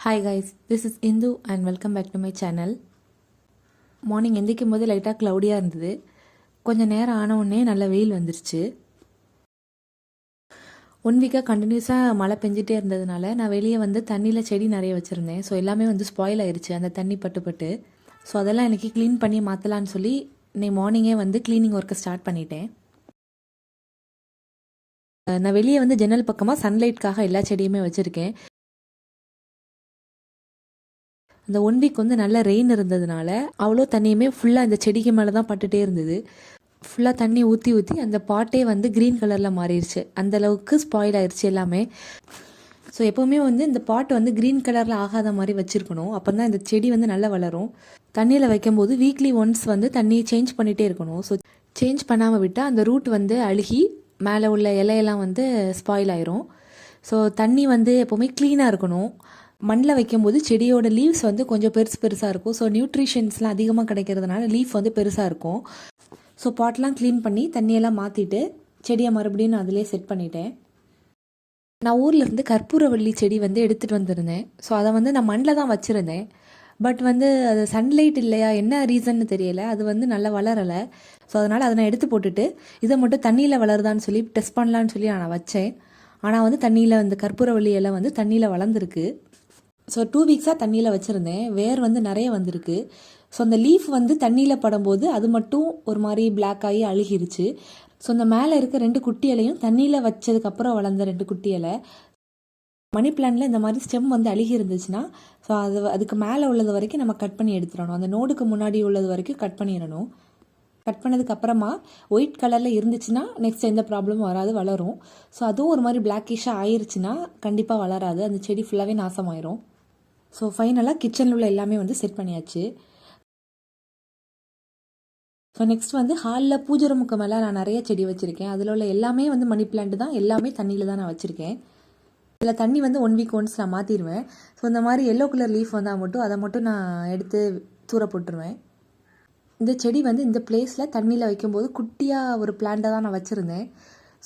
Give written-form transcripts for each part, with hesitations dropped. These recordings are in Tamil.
Hi guys, this is Indu and welcome back to my channel. Morning எந்திக்கும் போது லைட்டாக க்ளவுடியாக இருந்தது. கொஞ்சம் நேரம் ஆன உடனே நல்ல வெயில் வந்துருச்சு. 1 வீக்காக கண்டினியூஸாக மழை பெஞ்சிட்டே இருந்ததுனால நான் வெளியே வந்து தண்ணியில் செடி நிறைய வச்சுருந்தேன். ஸோ எல்லாமே வந்து ஸ்பாயில் ஆயிடுச்சு அந்த தண்ணி பட்டு. ஸோ அதெல்லாம் எனக்கு க்ளீன் பண்ணி மாற்றலான்னு சொல்லி இன்னைக்கு மார்னிங்கே வந்து க்ளீனிங் ஒர்க்கை ஸ்டார்ட் பண்ணிட்டேன். நான் வெளியே வந்து ஜன்னல் பக்கமாக சன்லைட்காக எல்லா செடியுமே வச்சுருக்கேன். அந்த 1 வீக் வந்து நல்ல ரெயின் இருந்ததுனால அவ்வளோ தண்ணியுமே ஃபுல்லாக இந்த செடிக்கு மேலே தான் பட்டுகிட்டே இருந்தது. ஃபுல்லாக தண்ணி ஊற்றி அந்த பாட்டே வந்து க்ரீன் கலரில் மாறிடுச்சு. அந்தளவுக்கு ஸ்பாயில் ஆயிடுச்சு எல்லாமே. ஸோ எப்போவுமே வந்து இந்த பாட் வந்து க்ரீன் கலரில் ஆகாத மாதிரி வச்சுருக்கணும். அப்போ தான் இந்த செடி வந்து நல்லா வளரும். தண்ணியில் வைக்கும்போது வீக்லி ஒன்ஸ் வந்து தண்ணியை சேஞ்ச் பண்ணிகிட்டே இருக்கணும். ஸோ சேஞ்ச் பண்ணாமல் விட்டால் அந்த ரூட் வந்து அழுகி மேலே உள்ள இலையெல்லாம் வந்து ஸ்பாயில் ஆயிரும். ஸோ தண்ணி வந்து எப்போவுமே க்ளீனாக இருக்கணும். மண்ணில் வைக்கும்போது செடியோட லீவ்ஸ் வந்து கொஞ்சம் பெருசாக இருக்கும். ஸோ நியூட்ரிஷன்ஸ்லாம் அதிகமாக கிடைக்கிறதுனால லீஃப் வந்து பெருசாக இருக்கும். ஸோ பாட்லாம் க்ளீன் பண்ணி தண்ணியெல்லாம் மாற்றிட்டு செடியை மறுபடியும் நான் அதிலே செட் பண்ணிட்டேன். நான் ஊர்லேருந்து கற்பூரவள்ளி செடி வந்து எடுத்துகிட்டு வந்திருந்தேன். ஸோ அதை வந்து நான் மண்ணில் தான் வச்சுருந்தேன். பட் வந்து அது சன்லைட் இல்லையா என்ன ரீசன்னு தெரியலை, அது வந்து நல்லா வளரலை. ஸோ அதனால் அதை நான் எடுத்து போட்டுட்டு இதை மட்டும் தண்ணியில் வளருதான்னு சொல்லி டெஸ்ட் பண்ணலான்னு சொல்லி நான் வச்சேன். ஆனால் வந்து தண்ணியில் வந்து கற்பூரவள்ளி எல்லாம் வந்து தண்ணியில் வளர்ந்துருக்கு. ஸோ 2 வீக்ஸாக தண்ணியில் வச்சுருந்தேன். வேர் வந்து நிறைய வந்திருக்கு. ஸோ அந்த லீஃப் வந்து தண்ணியில் படும்போது அது மட்டும் ஒரு மாதிரி பிளாக் ஆகி அழுகிருச்சு. ஸோ அந்த மேலே இருக்க 2 குட்டி இலையும் தண்ணியில் வச்சதுக்கப்புறம் வளர்ந்த 2 குட்டி இலை. மணி பிளான்ட்டில் இந்த மாதிரி ஸ்டெம் வந்து அழுகி இருந்துச்சுன்னா ஸோ அதுக்கு மேலே உள்ளது வரைக்கும் நம்ம கட் பண்ணி எடுத்துடணும். அந்த நோடுக்கு முன்னாடி உள்ளது வரைக்கும் கட் பண்ணிடணும். கட் பண்ணதுக்கு அப்புறமா ஒயிட் கலரில் இருந்துச்சுன்னா நெக்ஸ்ட் எந்த ப்ராப்ளமும் வராது, வளரும். ஸோ அதுவும் ஒரு மாதிரி பிளாக்கிஷாக ஆயிடுச்சுன்னா கண்டிப்பாக வளராது, அந்த செடி ஃபுல்லாகவே நாசமாயிரும். ஸோ ஃபைனலாக கிச்சனில் உள்ள எல்லாமே வந்து செட் பண்ணியாச்சு. ஸோ நெக்ஸ்ட் வந்து ஹாலில் பூஜை ரூமுக்கு மேலே நான் நிறைய செடி வச்சுருக்கேன். அதில் உள்ள எல்லாமே வந்து மணி பிளான்ட் தான். எல்லாமே தண்ணியில் தான் நான் வச்சுருக்கேன். இதில் தண்ணி வந்து 1 வீக் ஒன்ஸ் நான் மாற்றிடுவேன். ஸோ இந்த மாதிரி எல்லோ கலர் லீஃப் வந்தால் மட்டும் அதை மட்டும் நான் எடுத்து தூர போட்டுருவேன். இந்த செடி வந்து இந்த பிளேஸில் தண்ணியில் வைக்கும்போது குட்டியாக ஒரு பிளான்ட்டை தான் நான் வச்சுருந்தேன்.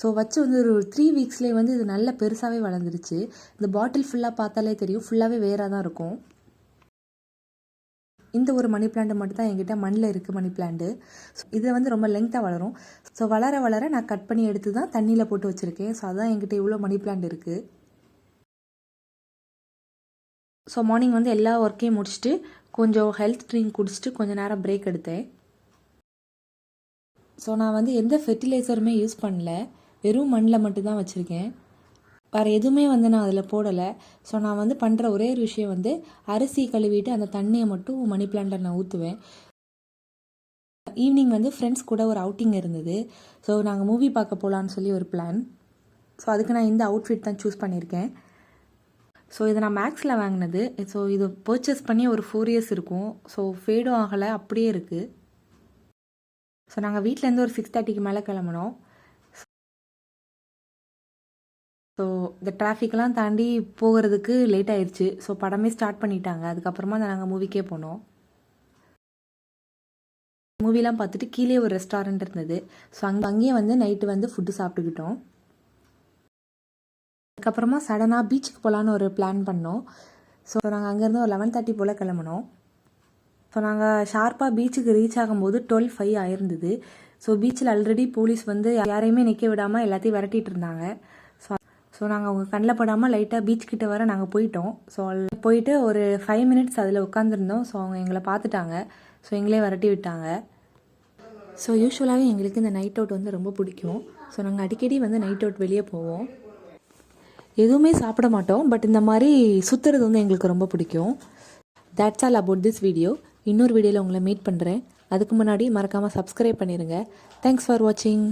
ஸோ வச்சு வந்து ஒரு 3 வீக்ஸ்லேயே வந்து இது நல்ல பெருசாகவே வளர்ந்துருச்சு. இந்த பாட்டில் ஃபுல்லாக பார்த்தாலே தெரியும், ஃபுல்லாகவே வேறாக தான் இருக்கும். இந்த ஒரு மணி பிளான்ட் மட்டும் தான் என்கிட்ட மண்ணில் இருக்குது மணி பிளான்ட்டு. ஸோ இதை வந்து ரொம்ப லெங்க்த்தாக வளரும். ஸோ வளர நான் கட் பண்ணி எடுத்து தான் தண்ணியில் போட்டு வச்சுருக்கேன். ஸோ அதான் என்கிட்ட இவ்வளோ மணி பிளான்ட் இருக்குது. ஸோ மார்னிங் வந்து எல்லா ஒர்க்கையும் முடிச்சுட்டு கொஞ்சம் ஹெல்த் ட்ரிங்க் குடிச்சிட்டு கொஞ்சம் நேரம் பிரேக் எடுத்தேன். ஸோ நான் வந்து எந்த ஃபெர்டிலைசருமே யூஸ் பண்ணல, வெறும் மண்ணில் மட்டும்தான் வச்சுருக்கேன். வேறு எதுவுமே வந்து நான் அதில் போடலை. ஸோ நான் வந்து பண்ணுற ஒரே ஒரு விஷயம் வந்து அரிசி கழுவிட்டு அந்த தண்ணியை மட்டும் மணி பிளான்ட்டில் நான் ஊற்றுவேன். ஈவினிங் வந்து ஃப்ரெண்ட்ஸ் கூட ஒரு அவுட்டிங் இருந்தது. ஸோ நாங்கள் மூவி பார்க்க போகலான்னு சொல்லி ஒரு பிளான். ஸோ அதுக்கு நான் இந்த அவுட்ஃபிட் தான் சூஸ் பண்ணியிருக்கேன். ஸோ இதை நான் மேக்ஸில் வாங்கினது. ஸோ இது பர்ச்சேஸ் பண்ணி ஒரு 4 இயர்ஸ் இருக்கும். ஸோ ஃபேடும் ஆகலை, அப்படியே இருக்குது. ஸோ நாங்கள் வீட்டிலேருந்து ஒரு 6:30க்கு மேலே கிளம்பினோம். ஸோ இந்த டிராஃபிக்லாம் தாண்டி போகிறதுக்கு லேட் ஆயிடுச்சு. ஸோ படமே ஸ்டார்ட் பண்ணிட்டாங்க. அதுக்கப்புறமா நாங்கள் மூவிக்கே போனோம். மூவிலாம் பார்த்துட்டு கீழே ஒரு ரெஸ்டாரண்ட் இருந்தது. ஸோ அங்கேயே வந்து நைட்டு வந்து ஃபுட்டு சாப்பிட்டுக்கிட்டோம். அதுக்கப்புறமா சடனாக பீச்சுக்கு போகலான்னு ஒரு பிளான் பண்ணோம். ஸோ நாங்கள் அங்கேருந்து ஒரு 11:30 போல் கிளம்பினோம். ஸோ நாங்கள் ஷார்ப்பாக பீச்சுக்கு ரீச் ஆகும்போது 12:05 ஆயிருந்தது. ஸோ பீச்சில் ஆல்ரெடி போலீஸ் வந்து யாரையுமே நிற்க விடாமல் எல்லாத்தையும் விரட்டிகிட்டு இருந்தாங்க. ஸோ நாங்கள் அவங்க கண்ணில் படாமல் லைட்டாக பீச் கிட்ட வர நாங்கள் போயிட்டோம். ஸோ போயிட்டு ஒரு 5 மினிட்ஸ் அதில் உட்காந்துருந்தோம். ஸோ அவங்க எங்களை பார்த்துட்டாங்க. ஸோ எங்களே விரட்டி விட்டாங்க. ஸோ யூஸ்வலாகவே எங்களுக்கு இந்த நைட் அவுட் வந்து ரொம்ப பிடிக்கும். ஸோ நாங்கள் அடிக்கடி வந்து நைட் அவுட் வெளியே போவோம். எதுவுமே சாப்பிட மாட்டோம், பட் இந்த மாதிரி சுற்றுறது வந்து எங்களுக்கு ரொம்ப பிடிக்கும். That's all about this video. இன்னொரு வீடியோவில் உங்களை மீட் பண்ணுறேன். அதுக்கு முன்னாடி மறக்காமல் சப்ஸ்கிரைப் பண்ணிடுங்க. தேங்க்ஸ் ஃபார் வாட்சிங்.